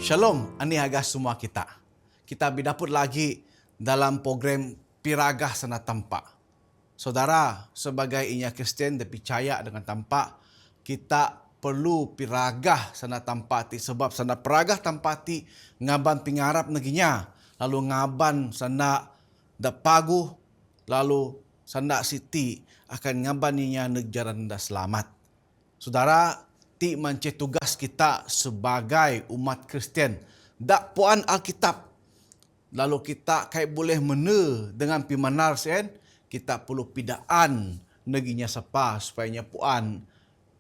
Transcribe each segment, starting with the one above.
Shalom, ani hagas semua kita. Kita bidapur lagi dalam program Piragah Sana Tampak. Saudara, sebagai inya Kristen dan percaya dengan tampak, kita perlu piragah sana tampati sebab sana piragah tampati ngaban pingarap neginya, lalu ngaban sana dapagu, lalu sana siti akan ngaban ninya negjaran da selamat. Saudara, ti mance tugas kita sebagai umat Kristen. Dak puan Alkitab. Lalu kita kayak boleh mena dengan pimanar sen, kita perlu pidaan neginya sapa supaya puan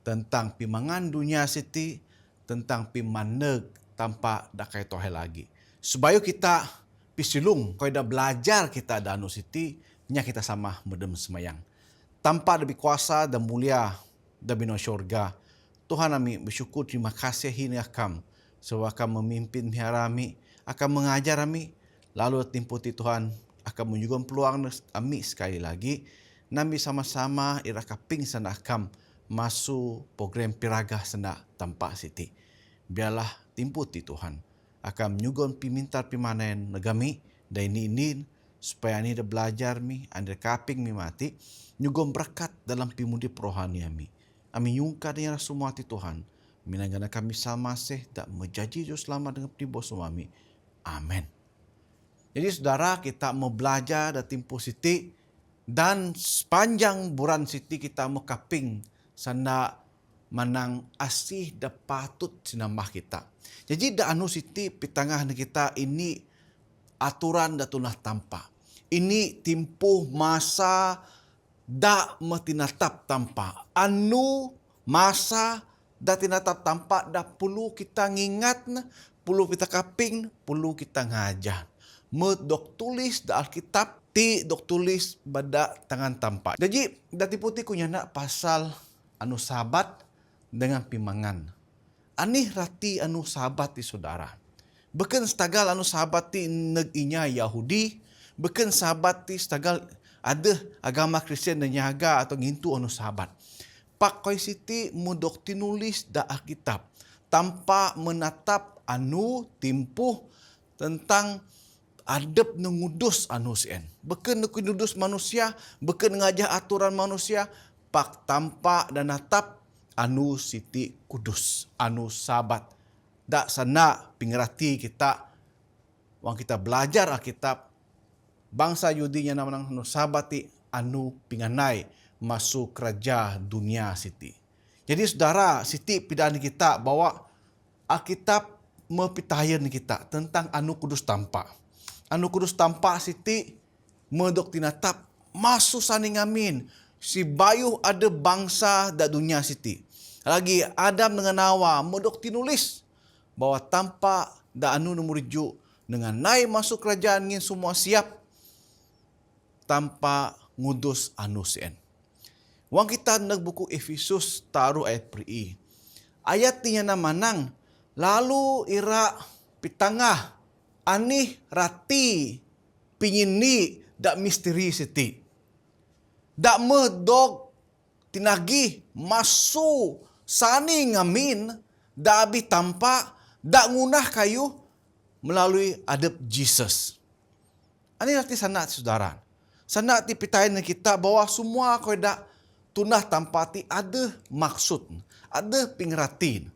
tentang pimangan dunia siti, tentang pimaneg tanpa dak kai tohe lagi. Supaya kita pisilung kau dah belajar kita danu siti, nya kita sama medem semayang. Tanpa lebih kuasa dan mulia dan bina syurga. Tuhan kami bersyukur, terima kasih ini akam. Sebab akan memimpin kami, akan mengajar kami. Lalu timputi Tuhan akan menunjukkan peluang kami sekali lagi. Nami sama-sama ira kaping sana akam masuk program Piragah Sana Tampak Siti. Biarlah timputi Tuhan akan menyugun pimintar pimanen negami dan ini supaya ni dah belajar mi, anda kaping mi mati, nyugun berkat dalam pimudi rohani kami. Amin yungka dengan semua hati Tuhan. Minanggana kami sama seh tak menjanji Yesus selama dengan tiba suami. Amin. Jadi saudara, kita mau belajar dan timpu siti dan sepanjang bulan siti kita mau kaping sana manang asih da patut sinambah kita. Jadi da anu siti pitangah kita ini aturan da tunah tampak. Ini timpuh masa da metinatap tampak. Anu masa da tinatap tampak da perlu kita ngingat, perlu kita kaping, perlu kita ngajar. Dok tulis da Alkitab, ti dok tulis bada tangan tampak. Jadi dati putih kunya nak pasal anu sabat dengan pimangan. Anih rati anu sabat ti saudara. Beken stagal anu sabat ti neginya Yahudi, beken sabat ti stagal ada agama Kristen dan nyaga atau ngintu anu sabat. Pak koi siti mudok tinulis da Alkitab tanpa menatap anu timpuh tentang adab nengudus anu sien. Beken nengudus manusia, beken ngajah aturan manusia, pak tanpa dan natap anu siti kudus, anu sabat. Dak sana pingerati kita, wang kita belajar Alkitab, bangsa Yudinya namanya anu sabati anu pinganai masuk kerja dunia siti. Jadi saudara, siti pidaan kita bahwa Alkitab mempitayan kita tentang anu kudus tampak. Anu kudus tampak siti medoktinatap masuk saning amin. Si bayu ada bangsa da dunia siti. Lagi Adam dengan Hawa medoktinulis bahwa tanpa da anu numuriju dengan naik masuk kerajaan ngin semua siap tanpa ngudus anu sien. Wang kita nag buku Efesus taruh ayat pri. Ayat tinya manang lalu ira pitangah anih rati pinyini dak misteri siti. Dak medog tinagi masu sani ngamin dak abi tampak dak ngunah kayu melalui adab Jesus. Ani rati sana saudara. Sana ti pitain kita bahwa semua kau dak tunah tampati ada maksud, ada pingratin.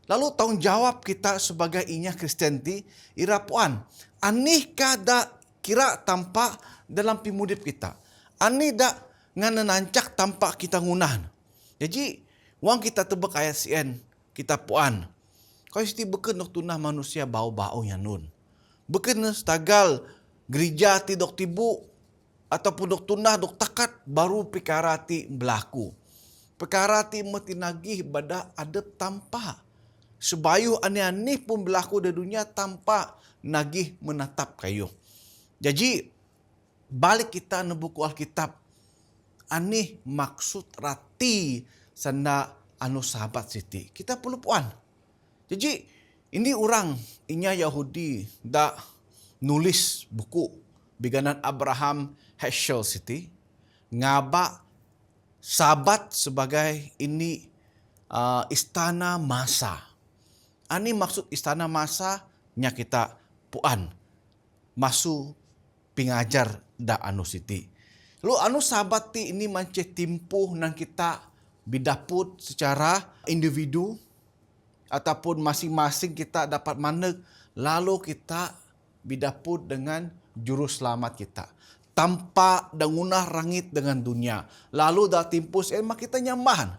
Lalu tanggung jawab kita sebagai inya Kristen ti irapuan. Anih kada kira tampak dalam pimudip kita. Anih dak ngananancak tampak kita ngunan. Jadi wang kita tebak ayat sien kita puan. Kau isti beken dok tunah manusia bau-bau yang nun. Beken stagal gereja ti dok tibu ataupun dok tunah dok takat baru perkara ti berlaku. Perkara ti metinagih bada adab tampak. Sebayu aneh-aneh pun berlaku di dunia tanpa nagih menatap kayu. Jadi, balik kita ne buku Alkitab. Aneh maksud rati sana anu sahabat siti. Kita perlu puan. Jadi, ini orang inya Yahudi da nulis buku biganan Abraham Heschel siti. Ngaba sabat sebagai ini istana masa. Ani maksud istana masa nya kita puan masu pingajar da anu siti. Lu anu sahabat ti ini mance timpuh nang kita bidaput secara individu ataupun masing-masing kita dapat maneg, lalu kita bidaput dengan juru selamat kita. Tanpa dangunah rangit dengan dunia. Lalu dah timpus mak kita nyambahan.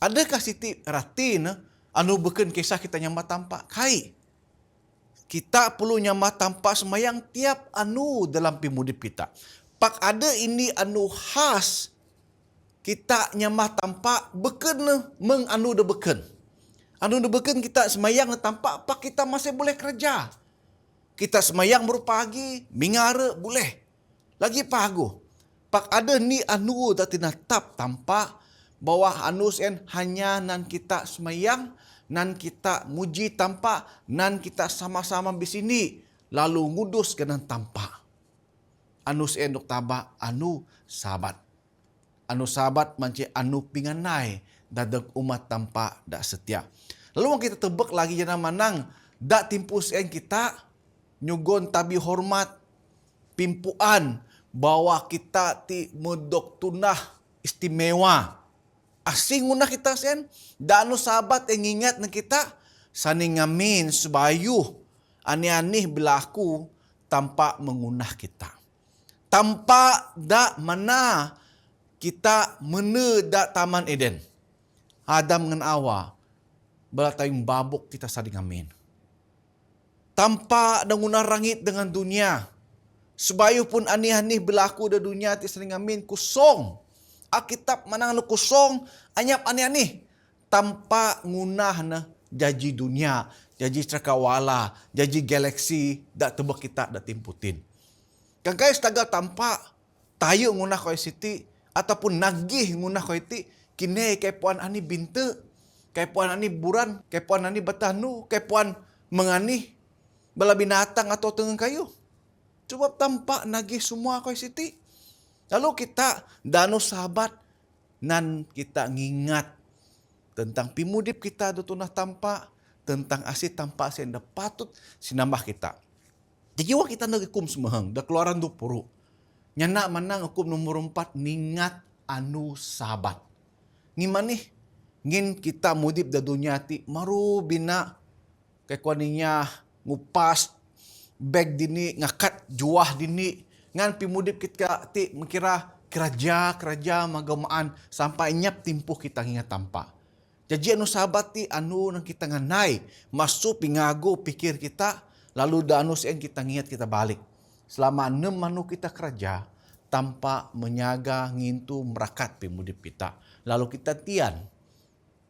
Adakah siti ratin anu beken kisah kita nyambah tanpa? Kai. Kita perlu nyambah tanpa semayang tiap anu dalam pimudip kita. Pak ada ini anu khas kita nyambah tanpa beken meng anu de beken. Anu de beken kita semayang tanpa pak kita masih boleh kerja. Kita semayang baru pagi, mingara boleh. Lagi pagu. Pak ada ni anu dah tinatap tanpa bawah anu sen hanya nan kita semayang, nan kita muji tanpa, nan kita sama-sama di sini lalu ngudus kenan tanpa. Anu sen dok taba anu sahabat. Anu sahabat manci anu pinganai dadeg umat tanpa dak setia. Lalu kita tebak lagi jana manang dak timpus en kita nyugon tabi hormat pimpuan bahwa kita ti medok tunah istimewa. Asing unah kita sen dak anu sahabat yang ingat na kita saning ngamin sebayu ani-anih berlaku tanpa mengunah kita. Tanpa dak mana kita mene dak Taman Eden. Adam dengan Awa belatayung babuk kita saling amin. Tanpa dangunah rangit dengan dunia. Sebayu pun anih-anih berlaku da dunia ti saling amin kusong. Alkitab manang nu kusong anyap anih-anih. Tanpa ngunah na jaji dunia, jaji cakrawala, jaji galaksi dak tebak kita dak timputin. Kan kaya setaga tanpa tayo ngunah kau siti ataupun nagih ngunah kau iti kini kay puan ani binte, kay puan ani buran, kay puan ani batanu, kay puan mengani bala binatang atau tengen kayu. Coba tanpa nagih semua kau siti. Lalu kita dano sahabat nan kita ngingat tentang pimudip kita dutunah tanpa, tentang asit tanpa asin da patut sinambah kita. Jadi wah kita nagkum semahang, da keluaran 20. Nyana manang hukum nomor 4, ningat anu sahabat. Ngimani ngin kita mudip da dunia ti maru bina kay kuaninya ngupas bag dini ngakat juah dini ngan pimudip kita ti makira keraja magamaan sampai nyap timpuh kita ngingat tanpa. Jadi anu sahabat ti anu nang kita nganai masuk pingago pikir kita lalu danu sen kita ngingat kita balik. Selama 6 manu kita kerja tanpa menyaga ngintu merakat pimudip kita. Lalu kita tian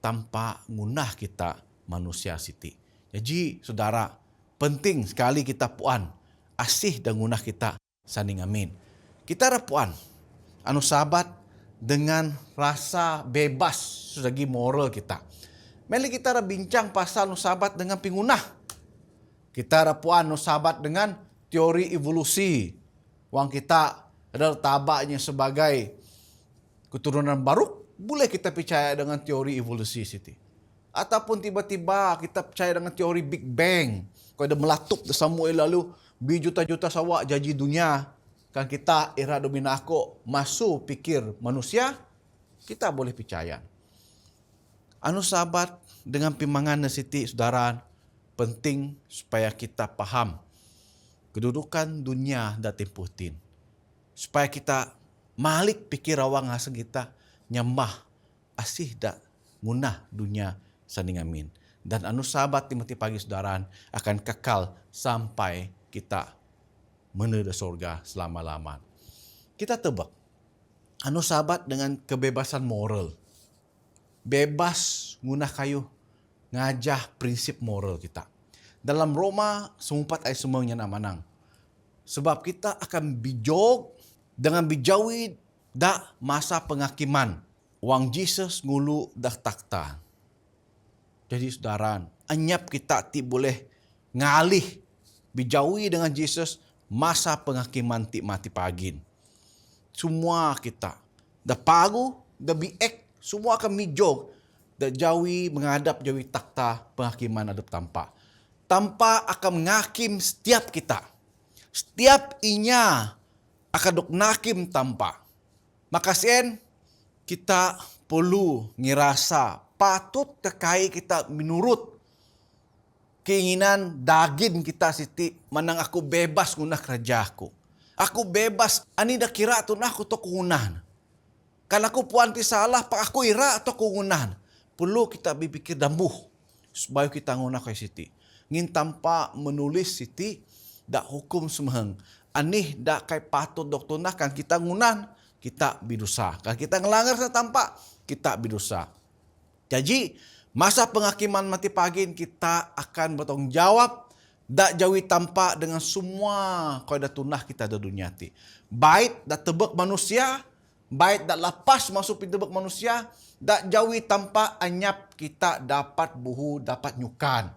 tanpa ngunah kita manusia siti. Jadi saudara, penting sekali kita puan asih dan ngunah kita saning amin. Kita rapuan anu sahabat dengan rasa bebas segi moral kita. Meli kita bincang pasal anu sahabat dengan pingunah. Kita rapuan anu sahabat dengan teori evolusi. Wang kita adalah tabaknya sebagai keturunan baru, boleh kita percaya dengan teori evolusi siti. Ataupun tiba-tiba kita percaya dengan teori Big Bang. Kalau ada melatup da Samuel lalu berjuta-juta sawak jaji dunia. Kan kita era dominako masuk pikir manusia, kita boleh percaya. Anu sahabat dengan pimangan siti saudara, penting supaya kita paham kedudukan dunia dan timputin. Supaya kita malik pikir awang asa kita nyambah asih dak munah dunia saning amin. Dan anu sahabat timati pagi saudara akan kekal sampai kita menuju surga selama-lama. Kita tebak anu sahabat dengan kebebasan moral. Bebas ngunah kayu ngajah prinsip moral kita. Dalam Roma 4 ayat semuanya namanang. Sebab kita akan bijog dengan bijawi da masa penghakiman. Wang Jesus ngulu dah takta. Jadi saudara, anyap kita ti boleh ngalih bijawi dengan Jesus masa penghakiman ti mati pagin. Semua kita da pagu, da biek, semua akan mijog da jawi menghadap jawi takta penghakiman adap tanpa. Tampa akan mengakim setiap kita. Setiap inya akan dok nakim tampa. Maka sien kita perlu ngirasa patut terkait kita menurut keinginan daging kita siti manang aku bebas guna kerja aku. Aku bebas ani dah kira tu nak aku to kungunan. Kalau aku puan ti salah pak aku ira atau kungunan. Perlu kita berpikir dambuh supaya kita ngunah kau siti. Ngin tanpa menulis siti dak hukum semeheng. Anih dak kai patut doktor nak kan kita ngunan kita bidosa. Kalau kita ngelanggar setampak kita bidosa. Jadi masa penghakiman mati pagin kita akan bertanggung jawab dak jauhi tampak dengan semua kaidah tunah kita di dunia ti. Baik dak tebak manusia, baik dak lepas masuk pintu tebak manusia, dak jauhi tampak anyap kita dapat buhu, dapat nyukan,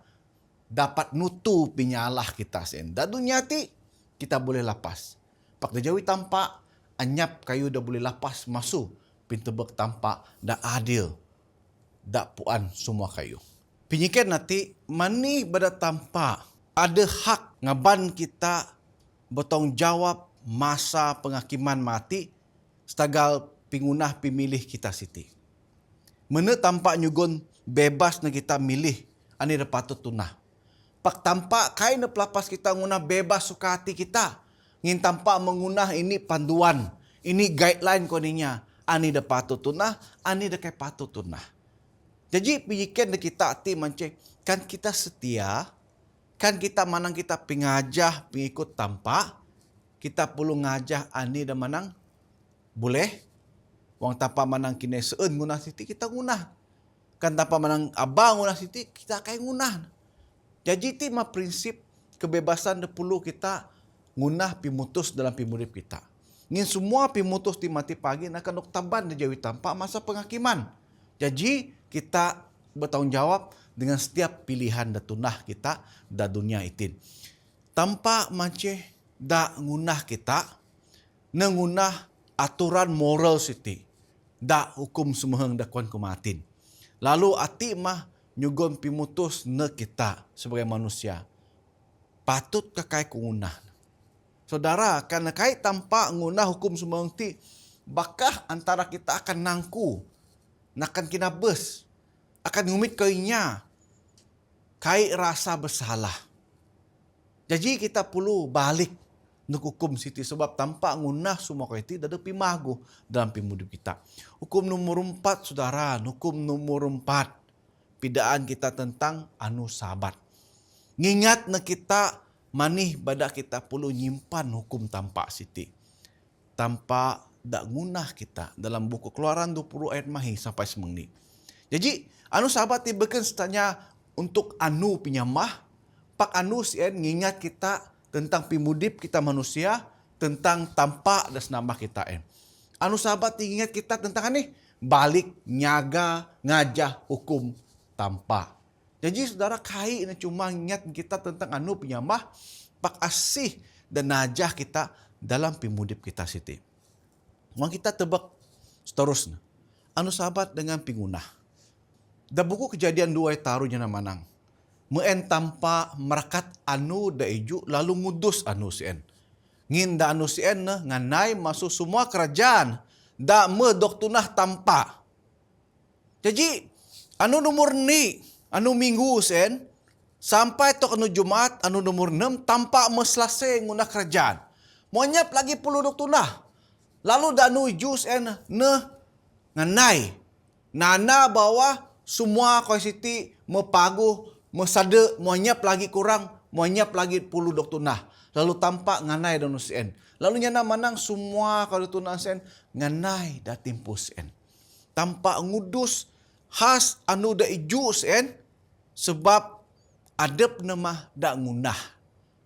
dapat nutu pinyalah kita sen. Dak dunia ti kita boleh lepas. Pak dak jauhi tampak anyap kayu dah boleh lepas masuk pintu tebak tampak dak adil. Dak puan semua kayu. Pinyikan nanti mani pada tampak ada hak ngaban kita bertanggung jawab masa penghakiman mati setagal pingunah pemilih kita siti. Mana tampak nyugun bebas na kita milih ani dah patut tunah. Pak tampak kain na pelapas kita ngunah bebas suka hati kita. Ngin tampak mengunah ini panduan, ini guideline koninya. Ani dah patut tunah, ani dah kai patut tunah. Jadi pijikan kita hati mancing kan kita setia, kan kita manang kita pengajah pengikut tampak, kita perlu ngajah ani dah manang boleh. Wang tanpa manang kini seun guna siti kita gunah. Kan tanpa manang abang guna siti kita kai gunah. Jadi ti mah prinsip kebebasan dah perlu kita gunah pimutus dalam pimurip kita. Ngin semua pimutus di mati pagi akan dok taban di jawi tampak masa penghakiman. Jadi kita bertanggung jawab dengan setiap pilihan da tunah kita da dunia itin. Tanpa macam da ngunah kita, ngunah aturan moral siti, da hukum semeheng da kuan kumatin. Lalu ati mah nyugon pimutus ne kita sebagai manusia. Patut kakai kungunah. Saudara, karena kait tanpa ngunah hukum semeheng ti, bakah antara kita akan nangku, nakan kina bes, akan ngumit kainya, kai rasa bersalah. Jadi kita perlu balik nuk hukum siti sebab tanpa ngunah semua kai ti dada pimagu dalam pimudip kita. Hukum nomor 4 saudara, hukum nomor 4 pidaan kita tentang anu sabat. Ngingat na kita manih badak kita perlu nyimpan hukum tampak siti. Tanpa dak ngunah kita dalam buku Keluaran 20 ayat mahi sampai semengni. Jadi, anu sahabat tibakan setanya untuk anu pinyamah, pak anu sien ngingat kita tentang pimudip kita manusia, tentang tampak dan senambah kita Anu sahabat ingat kita tentang ani balik nyaga ngajah hukum tampak. Jadi saudara kai ini cuma ingat kita tentang anu pinyamah, pak asih dan najah kita dalam pimudip kita siti. Mau kita tebak seterusnya. Anu sahabat dengan pingunah. Da buku Kejadian 2 taruhnya na manang. Meen tanpa merakat anu da iju lalu ngudus anu sien. Ngin da anu sien na nganai masuk semua kerajaan da me doktunah tampa. Jadi anu nomor ni, anu minggu sien sampai tok anu Jumat anu nomor 6 tampa meselase nguna kerajaan. Monyap lagi puluh doktunah. Lalu da anu iju sien ne nganai. Nana bawa semua konsiti mepagu, mesade, monyap lagi kurang, monyap lagi puluh doktunah. Lalu tampak nganai dan usien. Lalu nyana manang semua kalau tunah sen nganai da timpus sen. Tampak ngudus khas anu da iju sen sebab adep nama da ngunah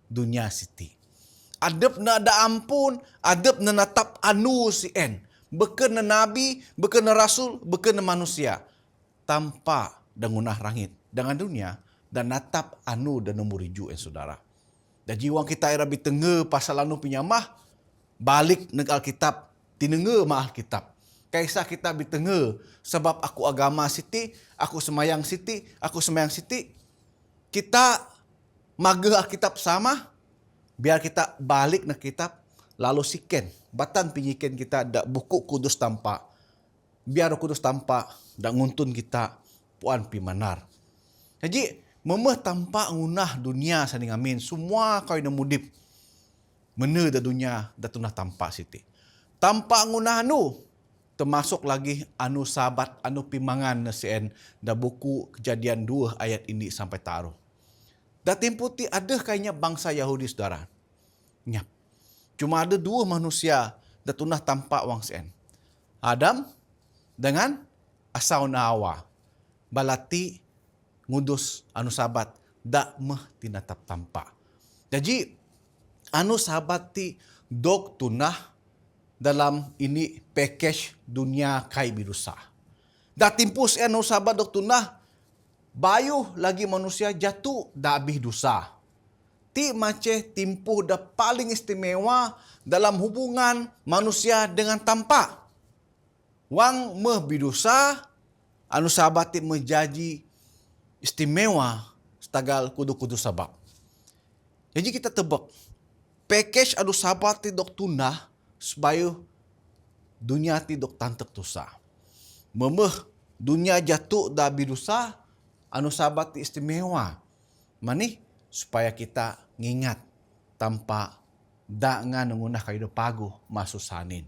dunia siti. Adep na da ampun, adep na natap anu sen. Beken na nabi, beken na rasul, beken na manusia. Tanpa dangunah rangit dengan dunia dan natap anu dan nomor iju saudara. Dan jiwang kita era bitenge pasal anu pinyamah balik neg Alkitab tinenge ma Alkitab. Kaisa kita bitenge sebab aku agama siti, aku semayang siti, aku semayang siti. Kita Maga Alkitab sama, biar kita balik na kitab, lalu siken. Batan pinyiken kita da buku kudus tampa. Biar kudus tampa, da nguntun kita puan pimanar. Jadi, memeh tampa ngunah dunia saning amin. Semua kau na mudip. Mene da dunia da tunah tampa siti. Tampa ngunah anu, termasuk lagi anu sabat, anu pimangan na sien da buku Kejadian 2 ayat ini sampai taruh. Da timputi ada kayaknya bangsa Yahudi saudara. Nyap. Cuma ada dua manusia da tunah tampak wang sien. Adam dengan Asau na Hawa. Balati ngudus anu sabat da meh tinatap tampak. Jadi anu sabat ti dog tunah dalam ini package dunia kai birusa. Da timpus anu sabat dog tunah bayu lagi manusia jatuh da abih dosa. Ti maceh timpuh da paling istimewa dalam hubungan manusia dengan tampa. Wang meh bidosa, anu sabat ti menjadi istimewa setagal kudu-kudu sabab. Jadi kita tebak, package anu sabat ti dok tunah supaya dunia ti dok tantek dosa. Memeh dunia jatuh da bidosa, anu sabat ti istimewa. Manih supaya kita ngingat tanpa da nga nungunah kayo pago masusanin.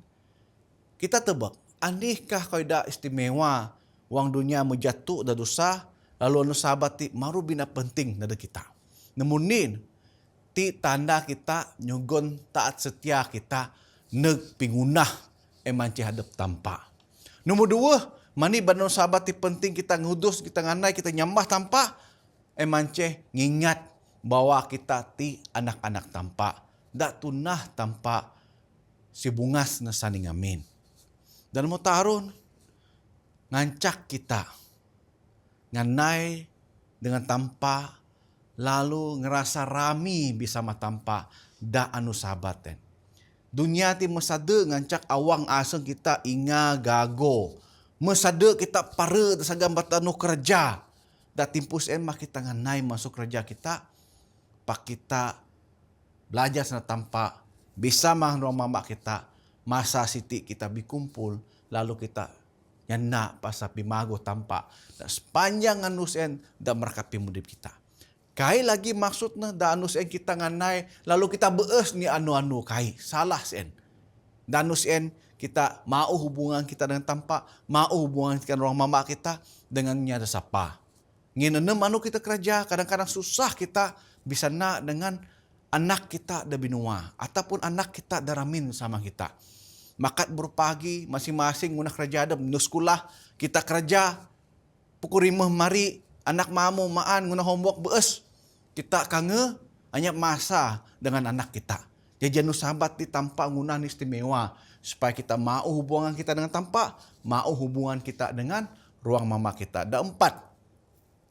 Kita tebak, anikah kayo da istimewa wang dunia menjatuh da dosa, lalu anu sabat ti maru bina penting na da kita. Namunin, ti tanda kita nyugon taat setia kita nagpingunah manci hadap tampa. Nomor 2, mani banon sabat ti penting kita ngudus, kita nganay, kita nyambah tampa, manci ngingat bahwa kita ti anak-anak tampa. Da tunah tampa si bungas na saning amin. Dan mo taron, ngancak kita. Nganay dengan tampa, lalu ngerasa rami bisa matampa da anu sabaten. Dunia ti mesade ngancak awang aseng kita inga gago. Mesade kita pare da sagam batanu kerja. Da timpus mah kita nganay masuk kerja kita, pak kita belajar sana tanpa bisa mah ruang mama kita masa siti kita bikumpul lalu kita nyana pasa pimago tanpa da sepanjang anusen da merkapi mudip kita. Kai lagi maksudna da anusen kita nganay lalu kita bees ni anu-anu kai salah sen. Da anusen kita mau hubungan kita dengan tanpa, mau hubungan kita dengan ruang mama kita dengan nyada sapa. Nginenem anu kita kerja kadang-kadang susah kita bisa na dengan anak kita da binua ataupun anak kita da ramin sama kita. Makat berpagi masing-masing guna kerja ada nu sekolah kita kerja pukul 5 mari anak mamu maan guna homework bees. Kita kange hanya masa dengan anak kita. Jadi anu sahabat di tanpa guna istimewa supaya kita mau hubungan kita dengan tanpa, mau hubungan kita dengan ruang mama kita. Da 4.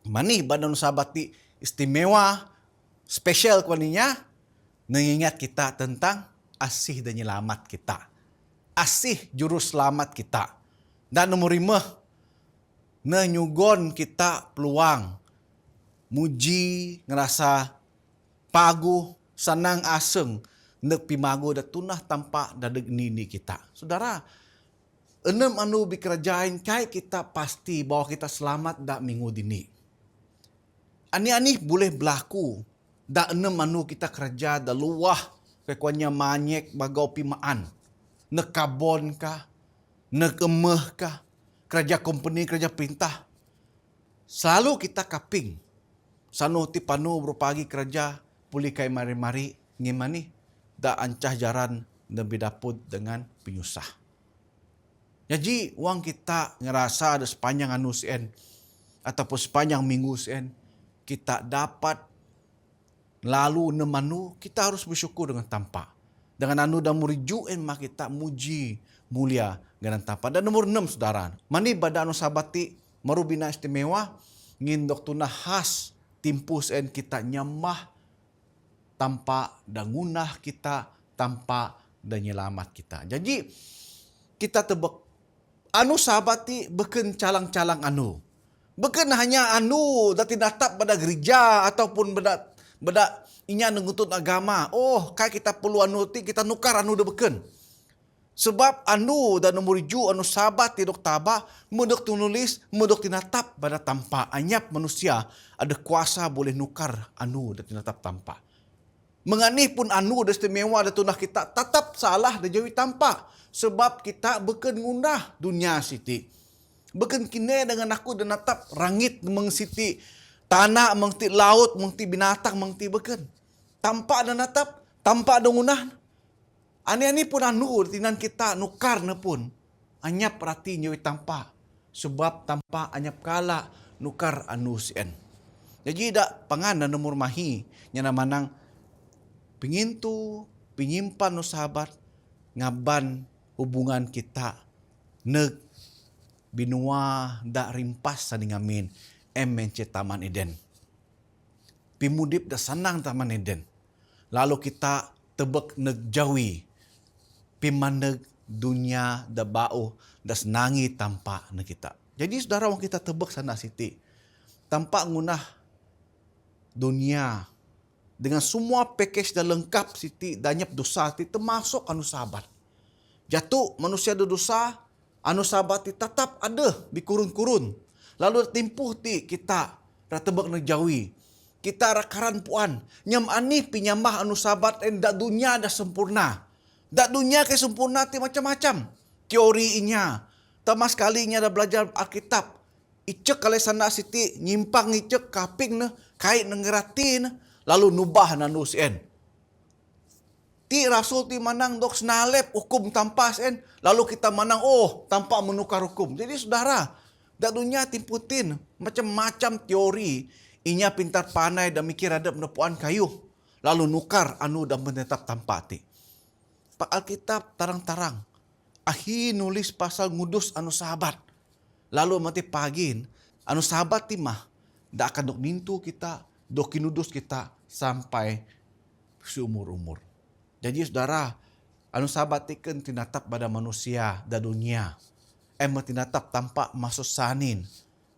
Mani badan sahabat di istimewa spesial kuaninya mengingat kita tentang asih dan nyelamat kita. Asih juru selamat kita. Dan nomor 5, nyugon kita peluang. Muji, ngerasa pagu, senang aseng, nek pimago da tunah tanpa da nini kita. Saudara, 6 anu bikerjain kai kita pasti bahwa kita selamat da minggu dini. Ani-ani boleh berlaku. Da 6 anu kita kerja da luah kekuanya manyek bagau pimaan. Nekabon ka, nekemeh ka, kerja company, kerja perintah. Selalu kita kaping. Sanu ti panu berpagi kerja, pulih kai mari-mari, ngimani, da ancah jaran lebih daput dengan penyusah. Jadi, uang kita ngerasa ada sepanjang anu sien, ataupun sepanjang minggu sien, kita dapat lalu nemanu, kita harus bersyukur dengan tanpa. Dengan anu dan muriju mah kita muji mulia dengan tanpa. Dan nomor 6 saudara, mani bada anu sabati marubina istimewa ngindok tunah khas timpus en kita nyamah tanpa dan ngunah kita tanpa dan nyelamat kita. Jadi kita tebak anu sabati beken calang-calang anu. Beken hanya anu dati datap pada gereja ataupun pada Beda inya nungutut agama. Oh, kai kita perlu anu ti kita nukar anu da beken. Sebab anu dan nomoriju anu sabat tidok taba, mudok tunulis, mudok tinatap pada tampa. Anyap manusia ada kuasa boleh nukar anu dan tinatap tampa. Menganih pun anu dan istimewa dan tunah kita tetap salah dan jauhi tampa. Sebab kita beken ngundah dunia siti. Beken kini dengan aku dan natap rangit mengsiti tanah, mengti laut, mengti binatang, mengti beken. Tampa dan natap, tampa dan ngundah. Ani-ani pun anu tinan kita nukar na pun. Anyap rati nyawi tampa. Sebab tampa anyap kala nukar anu sien. Jadi dak pangan na nomor mahi. Nya namanang pingintu, pinyimpan no sahabat. Ngaban hubungan kita. Neg binua dak rimpas sa ngamin. MNC Taman Eden. Pimudip dak sanang Taman Eden. Lalu kita tebek negjawi. Pimandeg dunia da bau das nangi tampa na kita. Jadi saudara wang kita tebek sana siti. Tampa ngunah dunia dengan semua package da lengkap siti danyap dosa ti termasuk anu sabat. Jatuh manusia ada dosa, anu sabat ti tetap ada bikurun-kurun. Lalu timpuh ti kita ratebek nejawi. Kita rakaran puan nyam ani pinyambah anu sabat da dunia da sempurna. Dak dunia ke sempurna ti macam-macam. Teori inya. Tama sekali inya dah belajar Alkitab. Icek kali sana siti nyimpang icek kaping na kait nengerati na lalu nubah na nusien. Ti rasul ti manang dok snalep hukum tanpa sen lalu kita manang tanpa menukar hukum. Jadi saudara, dak dunia timputin macam-macam teori inya pintar pandai dan mikir adab nepuan kayu lalu nukar anu dan menetap tanpa ti. Pak Alkitab tarang-tarang. Ahi nulis pasal ngudus anu sahabat. Lalu mati pagin. Anu sahabat timah. Dak akan dok nintu kita. Dok kinudus kita. Sampai seumur-umur. Jadi saudara. Anu sahabat tiken tinatap pada manusia dan dunia. Emang tinatap tampak masuk sanin.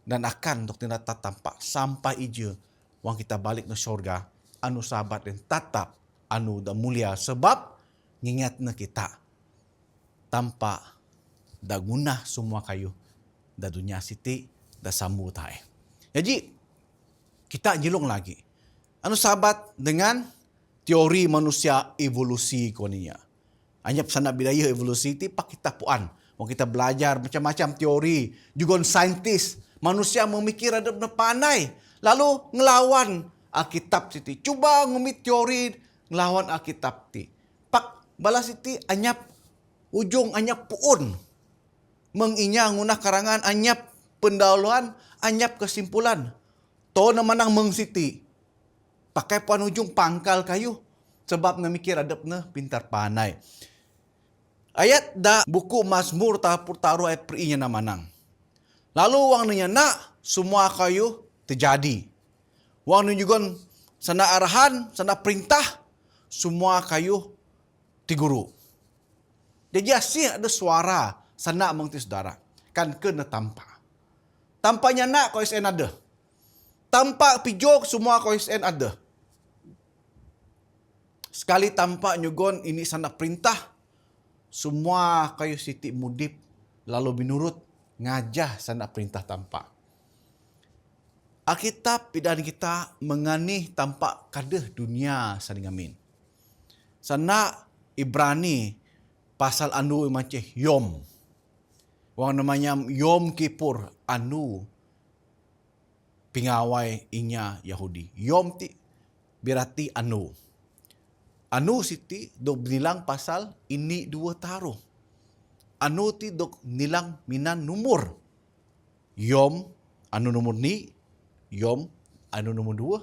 Dan akan dok tinatap tampak sampai ije. Wang kita balik ke syurga. Anu sahabat dan tatap. Anu dan mulia. Sebab ngingat na kita tanpa da gunah semua kayu da dunia siti da sambu tae. Jadi kita jilong lagi. Anu sahabat dengan teori manusia evolusi konia. Anyap sana bidaya evolusi ti pak kita puan. Mau kita belajar macam-macam teori, juga saintis, manusia memikir ada pandai, lalu ngelawan Alkitab siti. Cuba ngumit teori ngelawan Alkitab ti. Balas iti anyap ujung anyap puun. Menginya ngunah karangan anyap pendahuluan, anyap kesimpulan. To na manang mengsiti. Pakai puan ujung pangkal kayu. Sebab ngamikir adab na pintar panai. Ayat da buku Mazmur tahapur taruh ayat perinya na manang. Lalu wang nanya nak semua kayu terjadi. Wang nunjukan sana arahan, sana perintah. Semua kayu ti guru. Jadi asih ada suara sana mengti saudara. Kan kena tampa. Tampanya nak kau isen ada. Tampa pijok semua kau isen ada. Sekali tampak nyugon ini sana perintah. Semua kayu siti mudip. Lalu menurut ngajah sana perintah tampak. Alkitab pidan kita menganih tampak kadah dunia saling amin. Sana Ibrani pasal anu macam Yom. Wang namanya Yom Kippur anu pingawai inya Yahudi. Yom ti berarti anu. Anu siti dok nilang pasal ini dua taruh. Anu ti dok nilang minan numur. Yom anu numur ni. Yom anu numur dua.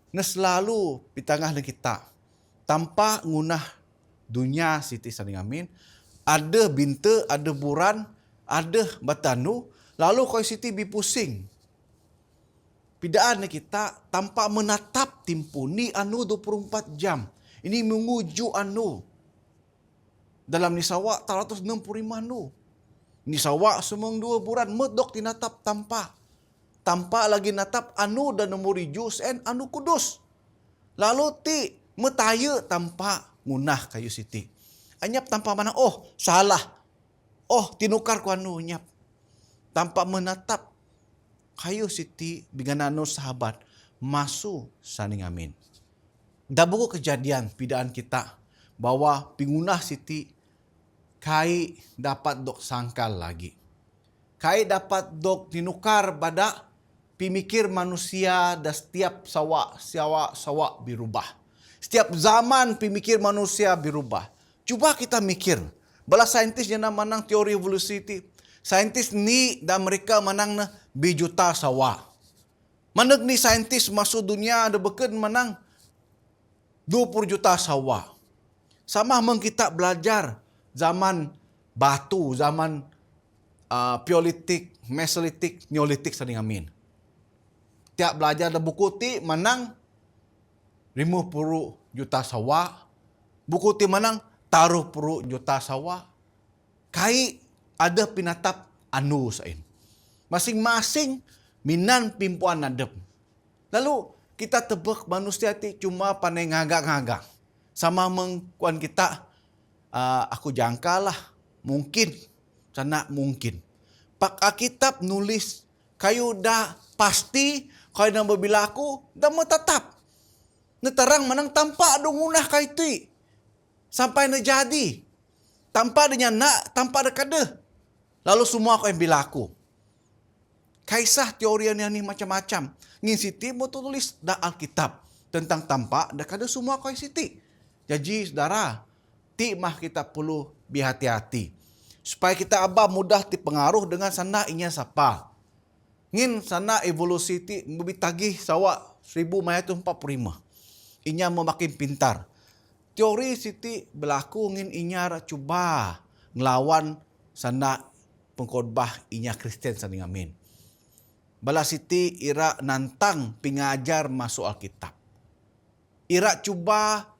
Na selalu di tengah kita. Tanpa ngunah dunia siti saling amin. Ada binta, ada buran, ada batanu. Lalu kau siti bipusing. Pidaan kita tanpa menatap timpu ni anu 24 jam. Ini menguju anu. Dalam nisawa 165 anu. Nisawa semang 2 bulan medok tinatap tanpa. Tanpa lagi natap anu dan nomor jus en anu kudus. Lalu ti metaya tanpa ngunah kayu siti. Anyap tanpa mana, oh salah. Oh tinukar ku anu nyap. Tanpa menatap kayu siti biganano sahabat masuk saning amin. Da buku kejadian pidaan kita bahwa pingunah siti kai dapat dok sangkal lagi. Kai dapat dok tinukar pada pimikir manusia dan setiap sawa berubah. Setiap zaman pimikir manusia berubah. Coba kita mikir. Bala saintis yang manang teori evolusi itu. Saintis ni dan mereka manang na bijuta sawa. Manag ni saintis masuk dunia ada beken manang 20 juta sawa. Sama meng kita belajar zaman batu, zaman Paleolitik, Mesolitik, Neolitik saling amin. Tiap belajar ada buku ti manang 50 juta sawa. Buku ti manang taruh puru juta sawa. Kai ada pinatap anu sain. Masing-masing minan pimpuan nadep. Lalu kita tebak manusia ti cuma pandai ngagak-ngagak. Sama mengkuan kita, aku jangkalah, mungkin, sana mungkin. Pak Alkitab nulis, kayu dah pasti, kayu dah berbilaku, dah metatap. Neterang menang tanpa ada ngunah kayu tu. Sampai na jadi. Tanpa ada nak, tanpa ada kada. Lalu semua kau yang bilaku. Kaisah teori yang ni macam-macam. Ngin siti mau tulis dah Alkitab. Tentang tanpa, dah kada semua kau siti. Jadi saudara, ti mah kita perlu berhati-hati. Supaya kita abah mudah dipengaruh dengan sana inya sapa. Ngin sana evolusi ti membitagih sawa 1945. Inya memakin pintar. Teori siti berlaku ngin inya cuba ngelawan sana pengkhotbah inya Kristen saning amin. Bala siti ira nantang pingajar masuk Alkitab. Ira cuba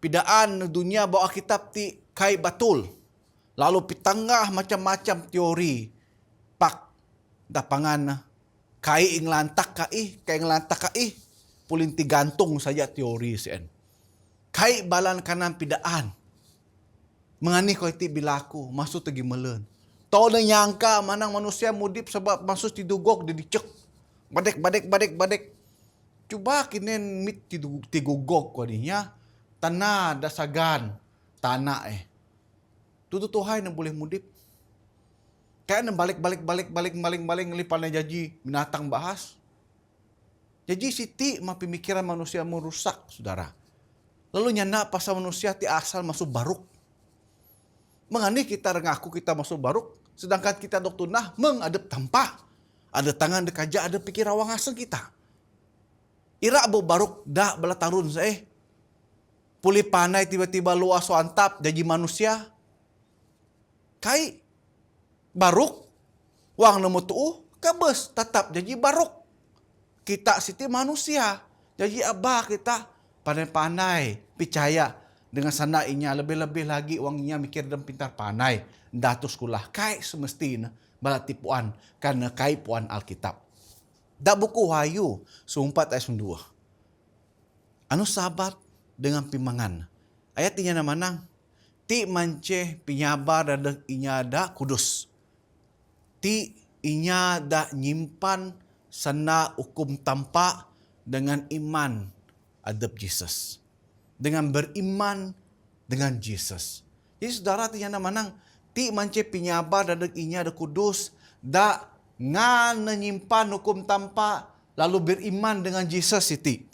pidaan dunia bawa Alkitab ti kai batul. Lalu pitangah macam-macam teori. Pak dapangan kai inglantak kai pulinti gantung saja teori sen. Kai balan kanan pidaan. Mengani ko iti bilaku masuk tegi melen. Tau na nyangka manang manusia mudip sebab masuk tidugok dicek. Badek. Cuba kinen mit tidugok ko dinya. Tanah dasagan. Tanah Tututuhay na boleh mudip. Kaya na balik lipan na jaji binatang bahas. Jadi siti mapimikiran manusia merusak, saudara. Lalu nyana pasal manusia ti asal masuk baruk. Mengani kita rengaku kita masuk baruk, sedangkan kita dok tunah mengadep tanpa. Ada tangan dekaja, ada pikir awang aseng kita. Ira abo baruk dak bala tarun puli panai tiba-tiba luas so antap jadi manusia. Kai baruk wang nemu tuh kabes tetap jadi baruk. Kita siti manusia. Jadi abah kita pandai-pandai percaya dengan sana inya lebih-lebih lagi wanginya mikir dan pintar pandai datu sekolah kai semestinya bala tipuan karena kai puan Alkitab. Da buku Wahyu 4:2. Anu sahabat dengan pimangan. Ayat inya manang ti mance pinyabar dan inya da kudus. Ti inya da nyimpan sana hukum tanpa dengan iman adab Jesus. Dengan beriman dengan Jesus. Jadi saudara ti yana manang ti mance pinyabar dan inya da kudus da ngan menyimpan hukum tanpa lalu beriman dengan Jesus siti.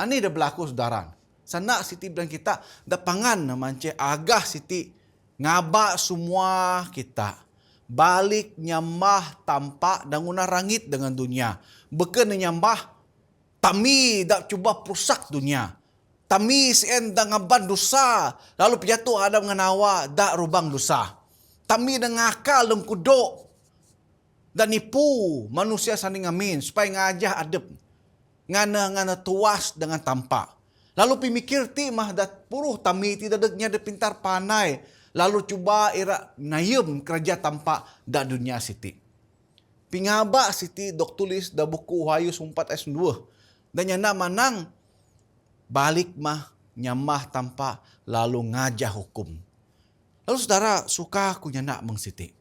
Ani dah berlaku saudara. Sana siti bilang kita da pangan mance agah siti ngaba semua kita. Balik nyambah tanpa dan guna rangit dengan dunia. Beken nyambah tami dak cuba perusak dunia. Tami sien dak ngaban dosa. Lalu piatu ada nganawa dak rubang dosa. Tami dak ngakal dan kuduk. Dan nipu manusia saling amin. Supaya ngajah adep. Ngana tuas dengan tanpa. Lalu pimikir ti mah dat puruh tami tidak deknya de pintar panai. Lalu cuba ira nayem kerja tanpa da dunia siti. Pingaba siti dok tulis da buku Wahyu 4:2. Dan yana manang balik mah nyamah tanpa lalu ngajah hukum. Lalu saudara, suka aku nak mengsiti.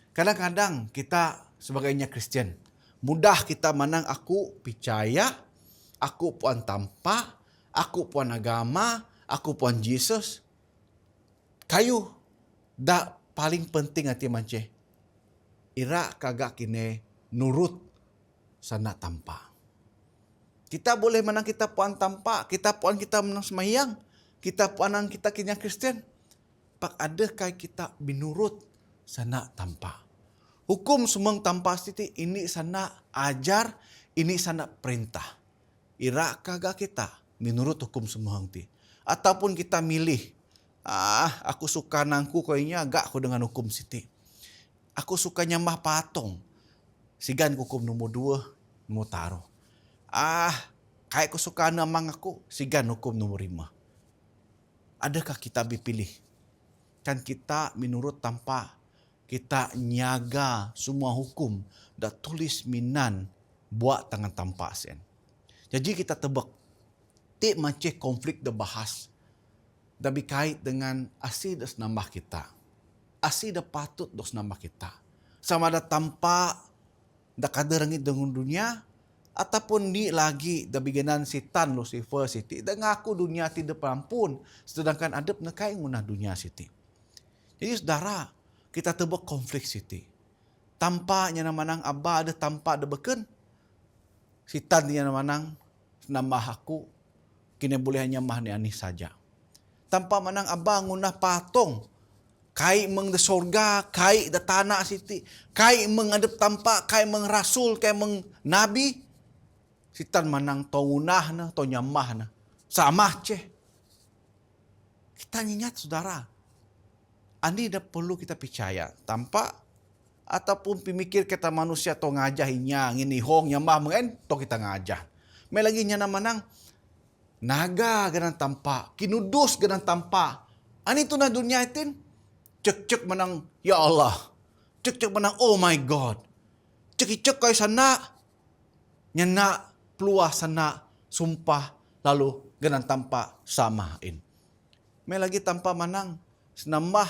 Kadang-kadang kita sebagainya Kristen, mudah kita menang aku percaya, aku puan tanpa, aku puan agama, aku puan Yesus. Kayu dak paling penting hati mance. Ira kagak kini nurut sana tanpa. Kita boleh menang kita puan tanpa, kita puan kita menang semayang, kita puan kita kini Kristen. Pak adakah kita menurut sana tanpa? Hukum semang tanpa siti ini sana ajar, ini sana perintah. Ira kagak kita menurut hukum semang ti. Ataupun kita milih, aku suka nangku kayaknya agak aku dengan hukum siti. Aku suka nyambah patong. Sigan hukum nomor 2, nomor taruh. Kayak aku suka namang aku, sigan hukum nomor 5. Adakah kita dipilih? Kan kita menurut tanpa kita nyaga semua hukum dah tulis minan buat tangan tanpa sen. Jadi kita tebak tik macam konflik dah bahas dah berkait dengan asih dah nambah kita. Asih dah patut dah nambah kita. Sama dah tanpa dah kada rangit dengan dunia ataupun ni lagi dah biganan setan Lucifer siti dah ngaku dunia tidak perampun sedangkan adab nak kain munah dunia siti. Jadi saudara, kita tebak konflik siti. Tanpa nyana manang abah ada tanpa ada beken. Sitan nyana manang nambah aku kini boleh hanya mah ni anis saja. Tanpa manang abah ngunah patong. Kai meng de sorga, kai de tanah siti, kai meng adep tanpa, kai meng rasul, kai meng nabi. Sitan manang to ngunah na, to nyamah na. Sama ceh. Kita ingat saudara. Ini dah perlu kita percaya. Tanpa ataupun pemikir kita manusia to ngajahinya. Ngini hong nyamah mengen to kita ngajah. May lagi nyana manang naga ganang tanpa. Kinudus ganang tanpa. Ani tu na dunia itin. Cek-cek manang ya Allah. Cek-cek manang oh my God. Cek-cek kay sana. Nyana peluah sana. Sumpah lalu ganang tanpa samain. May lagi tanpa manang. Senambah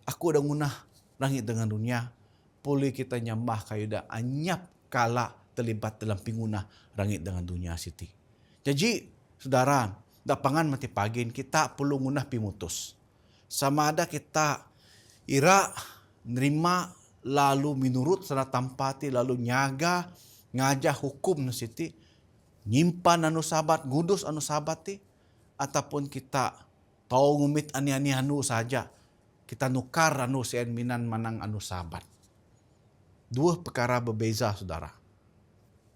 aku dah ngunah langit dengan dunia. Boleh kita nyambah kayu dah anyap kala terlibat dalam pingunah langit dengan dunia siti. Jadi saudara, dah pangan mati pagin kita perlu ngunah pimutus. Sama ada kita ira nerima lalu menurut sana tampati lalu nyaga ngajah hukum na siti. Nyimpan anu sabat, ngudus anu sabat ti. Ataupun kita tahu ngumit ani-ani anu saja. Kita nukar anu sen minan manang anu sabat. Dua perkara berbeza saudara.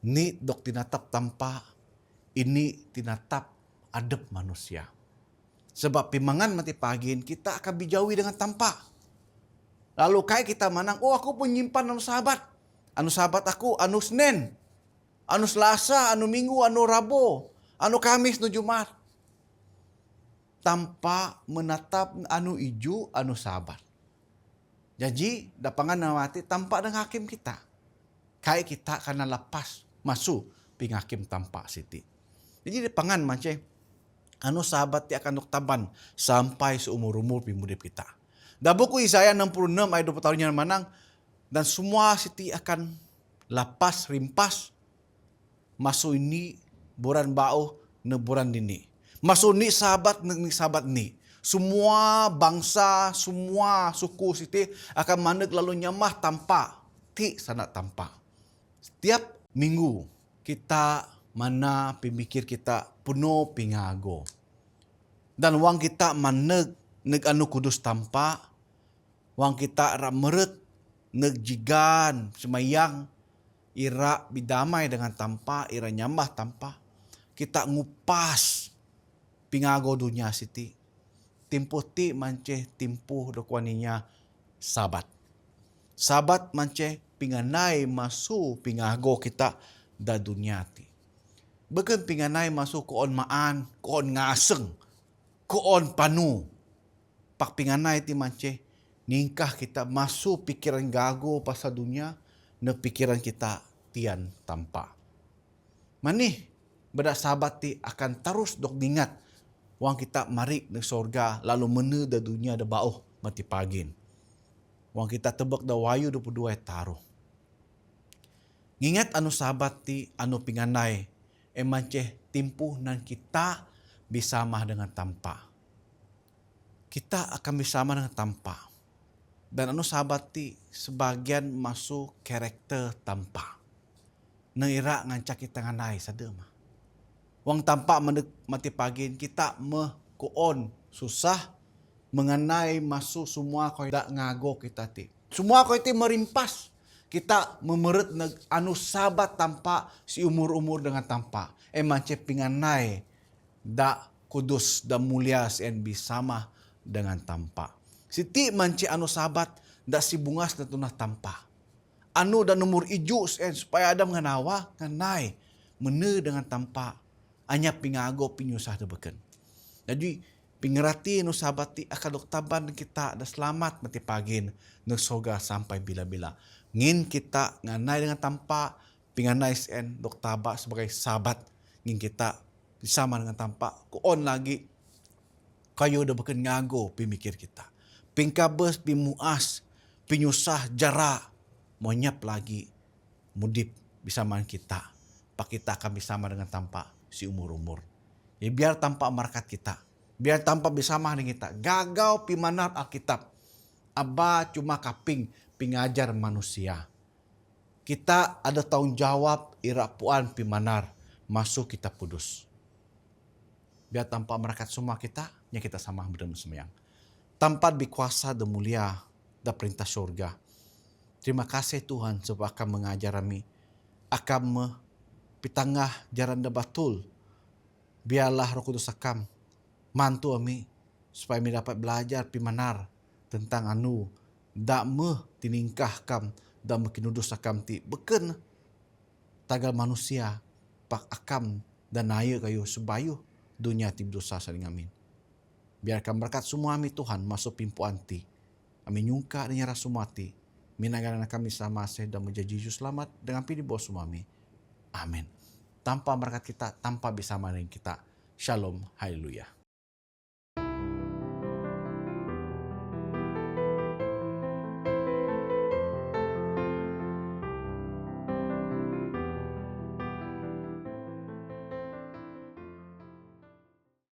Ni dok tinatap tanpa. Ini tinatap adab manusia. Sebab pimangan mati pagin kita akan bijauhi dengan tanpa. Lalu kayak kita manang, oh aku pun nyimpan anu sabat. Anu sabat aku anu Senin. Anu Selasa, anu Minggu, anu Rabu. Anu Kamis, anu Jumat. Tanpa menatap anu iju, anu sabar. Jadi, dapangan nawati tanpa dengan hakim kita. Kayak kita karena lepas masuk pinghakim tanpa siti. Jadi, dapangan macam anu sahabat ti akan nuktaban sampai seumur-umur pimudip kita. Da buku Yesaya 66 ayat 20 tahunnya manang dan semua siti akan lapas rimpas masuk ini buran bau ne buran dini. Masuk ni sahabat ni. Semua bangsa, semua suku siti akan maneg lalu nyamah tanpa. Ti sana tanpa. Setiap minggu kita mana pemikir kita penuh pingago. Dan wang kita maneg neg anu kudus tanpa. Wang kita meret neg jigan semayang. Ira bidamai dengan tanpa, ira nyamah tanpa. Kita ngupas pingago dunia siti. Timpuh ti manceh timpuh dokuaninya sabat. Sabat manceh pinganai masuk pingago kita da dunia ti. Beken pinganai masuk koon maan, koon ngaseng, koon panu. Pak pinganai ti manceh ningkah kita masuk pikiran gago pasal dunia, ne pikiran kita tian tanpa. Manih Beda sahabat ti akan terus dok ingat wang kita mari di sorga lalu mene da dunia da bauh mati pagin. Wang kita tebak da wayu 22 taruh. Ngingat anu sahabat ti anu pinganay manceh timpuh nan kita bersama dengan tanpa. Kita akan bersama dengan tanpa. Dan anu sahabat ti sebagian masuk karakter tanpa. Neira ngancak kita nganay sadema. Wang tanpa mati pagin kita kuon susah mengenai masuk semua kau dak ngago kita ti. Semua kau ti merimpas. Kita memeret anu sahabat tanpa si umur-umur dengan tanpa. Manceh pinganay dak kudus dan mulia sen bersama dengan tanpa. Siti manci anu sahabat dak si bungas na tunah tanpa. Anu dan nomor ijo sen supaya ada menganawa nganay mene dengan tanpa anya pingago pinyusah debeken. Jadi pingerati anu sahabat ti akan doktaban kita dah selamat mati pagin nu soga sampai bila-bila. Ngin kita nganay dengan tanpa pinganay sen doktaba sebagai sahabat ngin kita bersama dengan tanpa kuon lagi kayo dah beken ngago pimikir kita. Pingkabes pimuas pinyusah jara monyap lagi mudip bersama kita. Pak kita akan bersama dengan tanpa si umur-umur. Ya biar tanpa markat kita. Biar tanpa bersama dengan kita. Gagau pimanar Alkitab. Aba cuma kaping pingajar manusia. Kita ada tanggung jawab irapuan pimanar masuk kita kudus. Biar tanpa markat semua kita, ya kita sama berdemu semyang. Tanpa berkuasa dan mulia dan perintah surga. Terima kasih Tuhan sebab akan mengajar kami. Akan pitangah jaran da batul. Biarlah Roh Kudus akam mantu kami supaya kami dapat belajar pimanar tentang anu dak tiningkah kam dan mekinudus akam ti beken tagal manusia pak akam dan naya kayu sebayu dunia ti dosa saling amin. Biarkan berkat semua kami Tuhan masuk pimpuan ti. Kami nyungka dan nyerah semua ti. Minagana kami sama saya dan menjadi jujur selamat dengan pilih bos semua kami. Amin. Tanpa berkat kita, tanpa bersama dengan kita. Shalom, haleluya.